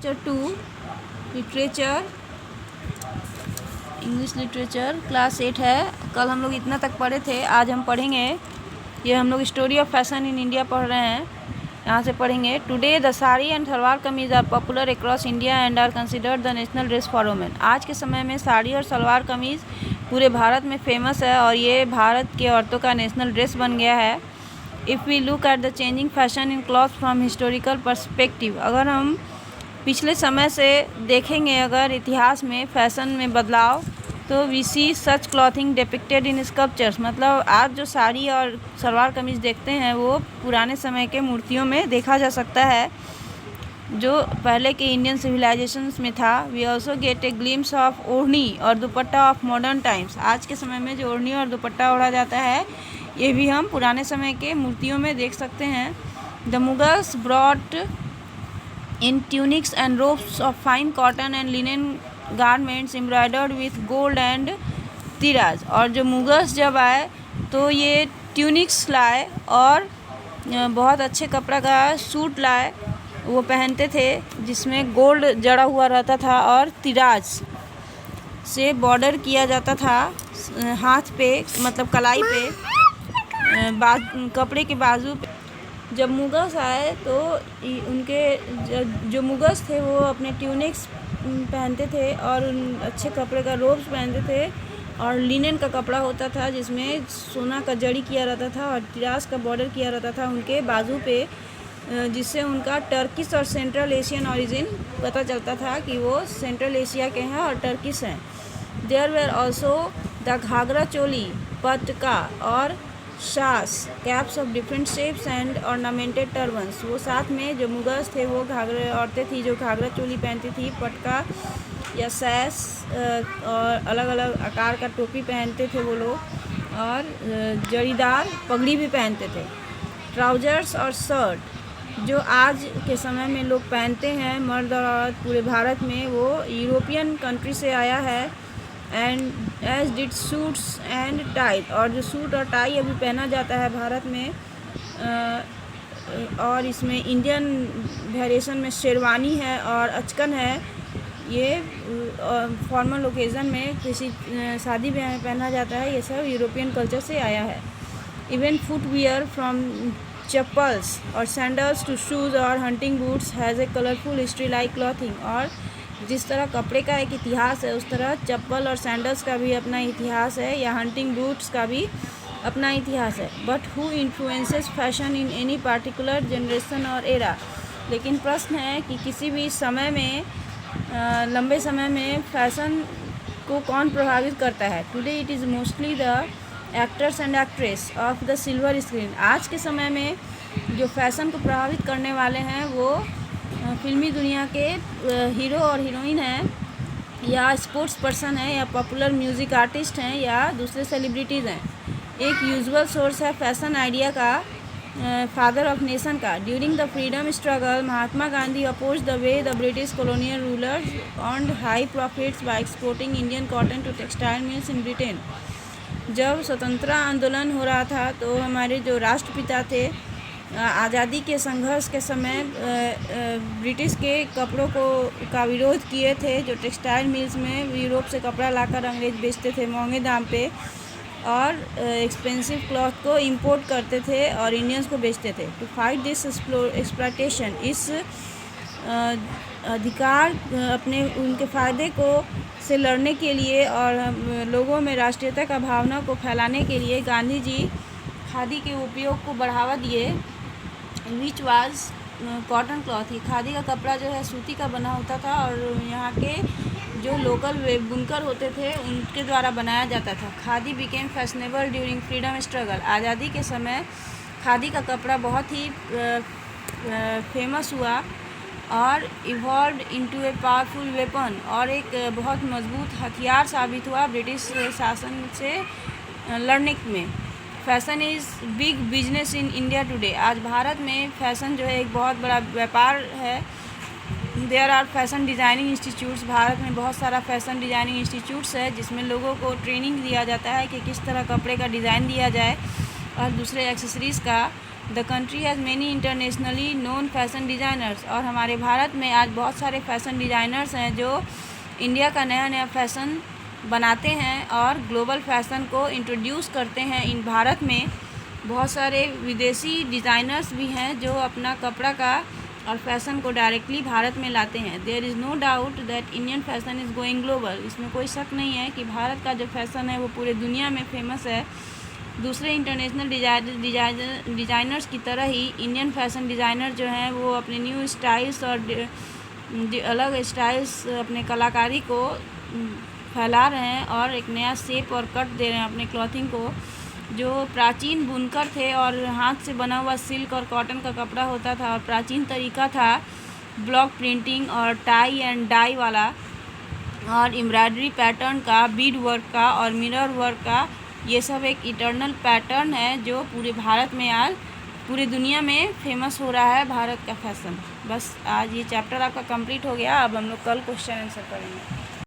Chapter 2 literature, English literature, class 8 है। कल हम लोग इतना तक पढ़े थे, आज हम पढ़ेंगे, ये हम लोग story of fashion in India पढ़ रहे हैं, यहाँ से पढ़ेंगे। Today the sari and salwar kameez are popular across India and are considered the national dress for women. आज के समय में साड़ी और सलवार कमीज़ पूरे भारत में फेमस है और ये भारत के औरतों का नेशनल ड्रेस बन गया है। If we look at the changing fashion in cloth from historical perspective, अगर हम पिछले समय से देखेंगे अगर इतिहास में फैशन में बदलाव, तो we see such clothing depicted in sculptures, मतलब आज जो साड़ी और सलवार कमीज़ देखते हैं वो पुराने समय के मूर्तियों में देखा जा सकता है जो पहले के इंडियन सिविलाइजेशंस में था। We also get a glimpse of odhni और दुपट्टा ऑफ मॉडर्न टाइम्स, आज के समय में जो ओढ़नी और दुपट्टा ओढ़ा जाता है ये भी हम पुराने समय के मूर्तियों में देख सकते हैं। The Mughals brought in tunics and robes of fine cotton and linen garments embroidered with gold and तिराज, और जो मुगल्स जब आए तो ये ट्यूनिक्स लाए और बहुत अच्छे कपड़ा का सूट लाए, वो पहनते थे जिसमें गोल्ड जड़ा हुआ रहता था और तिराज से बॉर्डर किया जाता था हाथ पे, मतलब कलाई पे, कपड़े के बाजू पे। जब मुगल्स आए तो उनके जो मुगल्स थे वो अपने ट्यूनिक्स पहनते थे और अच्छे कपड़े का रोब्स पहनते थे और लिनेन का कपड़ा होता था जिसमें सोना का जड़ी किया रहता था और तिराज का बॉर्डर किया रहता था उनके बाजू पे, जिससे उनका टर्किश और सेंट्रल एशियन ओरिजिन पता चलता था कि वो सेंट्रल एशिया के हैं और टर्किश हैं। There were also the ghagra choli, patka और sash, caps of different shapes and ornamented turbans, वो साथ में जो मुगल्स थे वो घाघरे औरतें थी जो घाघरा चोली पहनती थी, पटका या सैस और अलग अलग आकार का टोपी पहनते थे वो लोग और जड़ीदार पगड़ी भी पहनते थे। ट्राउजर्स और शर्ट जो आज के समय में लोग पहनते हैं मर्द और औरत पूरे भारत में, वो यूरोपियन कंट्री से आया है। And as did suits and tie, और जो सूट और टाई अभी पहना जाता है भारत में, और इसमें इंडियन वेरिएशन में शेरवानी है और अचकन है, ये फॉर्मल ओकेज़न में किसी शादी ब्याह में पहना जाता है, ये सब यूरोपियन कल्चर से आया है। इवन फुटवियर फ्रॉम चप्पल्स और सैंडल्स टू शूज़ और hunting boots has a colourful history like clothing, और जिस तरह कपड़े का एक इतिहास है उस तरह चप्पल और सैंडल्स का भी अपना इतिहास है, या हंटिंग बूट्स का भी अपना इतिहास है। But who influences fashion in any particular generation और एरा, लेकिन प्रश्न है कि किसी भी समय में लंबे समय में फैशन को कौन प्रभावित करता है। Today it is mostly the actors and actress of the silver screen, आज के समय में जो फैशन को प्रभावित करने वाले हैं वो फिल्मी दुनिया के हीरो और हीरोइन हैं, या स्पोर्ट्स पर्सन हैं, या पॉपुलर म्यूज़िक आर्टिस्ट हैं, या दूसरे सेलिब्रिटीज़ हैं। एक यूजुअल सोर्स है फैशन आइडिया का फादर ऑफ नेशन का। During the freedom struggle Mahatma Gandhi oppose the way the British colonial rulers earned high profits by exporting Indian cotton to textile mills in Britain. जब स्वतंत्रता आंदोलन हो रहा था तो हमारे जो राष्ट्रपिता थे आज़ादी के संघर्ष के समय ब्रिटिश के कपड़ों का विरोध किए थे, जो टेक्सटाइल मिल्स में यूरोप से कपड़ा लाकर अंग्रेज बेचते थे महंगे दाम पे और एक्सपेंसिव क्लॉथ को इंपोर्ट करते थे और इंडियंस को बेचते थे। टू फाइट दिस एक्सप्लॉयटेशन, इस अधिकार अपने उनके फ़ायदे को से लड़ने के लिए और लोगों में राष्ट्रीयता का भावना को फैलाने के लिए गांधी जी खादी के उपयोग को बढ़ावा दिए, विच वाज कॉटन क्लॉथ। ही खादी का कपड़ा जो है सूती का बना होता था और यहाँ के जो लोकल बुनकर होते थे उनके द्वारा बनाया जाता था। Khadi became fashionable during freedom struggle, आज़ादी के समय खादी का कपड़ा बहुत ही फेमस हुआ और evolve into a powerful weapon, और एक बहुत मजबूत हथियार साबित हुआ ब्रिटिश शासन से लड़ने में। Fashion is big business in India today, आज भारत में फैशन जो है एक बहुत बड़ा व्यापार है। There are fashion designing institutes, भारत में बहुत सारा फैशन डिज़ाइनिंग इंस्टीट्यूट्स है जिसमें लोगों को ट्रेनिंग दिया जाता है कि किस तरह कपड़े का डिज़ाइन दिया जाए और दूसरे एक्सेसरीज़ का। The country has many internationally known fashion designers. और हमारे भारत में आज बहुत सारे फैशन डिज़ाइनर्स हैं जो इंडिया का नया नया फैशन बनाते हैं और ग्लोबल फैशन को इंट्रोड्यूस करते हैं। इन भारत में बहुत सारे विदेशी डिज़ाइनर्स भी हैं जो अपना कपड़ा का और फैशन को डायरेक्टली भारत में लाते हैं। There is no doubt that Indian fashion is going global. इसमें कोई शक नहीं है कि भारत का जो फैशन है वो पूरे दुनिया में फेमस है। दूसरे इंटरनेशनल डिज़ाइनर्स की तरह ही इंडियन फैशन डिज़ाइनर जो हैं वो अपने न्यू स्टाइल्स और अलग स्टाइल्स अपने कलाकारी को फैला रहे हैं और एक नया शेप और कट दे रहे हैं अपने क्लॉथिंग को। जो प्राचीन बुनकर थे और हाथ से बना हुआ सिल्क और कॉटन का कपड़ा होता था और प्राचीन तरीका था ब्लॉक प्रिंटिंग और टाई एंड डाई वाला और एम्ब्रॉयडरी पैटर्न का, बीड वर्क का और मिरर वर्क का, ये सब एक इटर्नल पैटर्न है जो पूरे भारत में आज पूरी दुनिया में फेमस हो रहा है भारत का फैशन। बस आज ये चैप्टर आपका कंप्लीट हो गया। अब हम लोग कल क्वेश्चन आंसर करेंगे।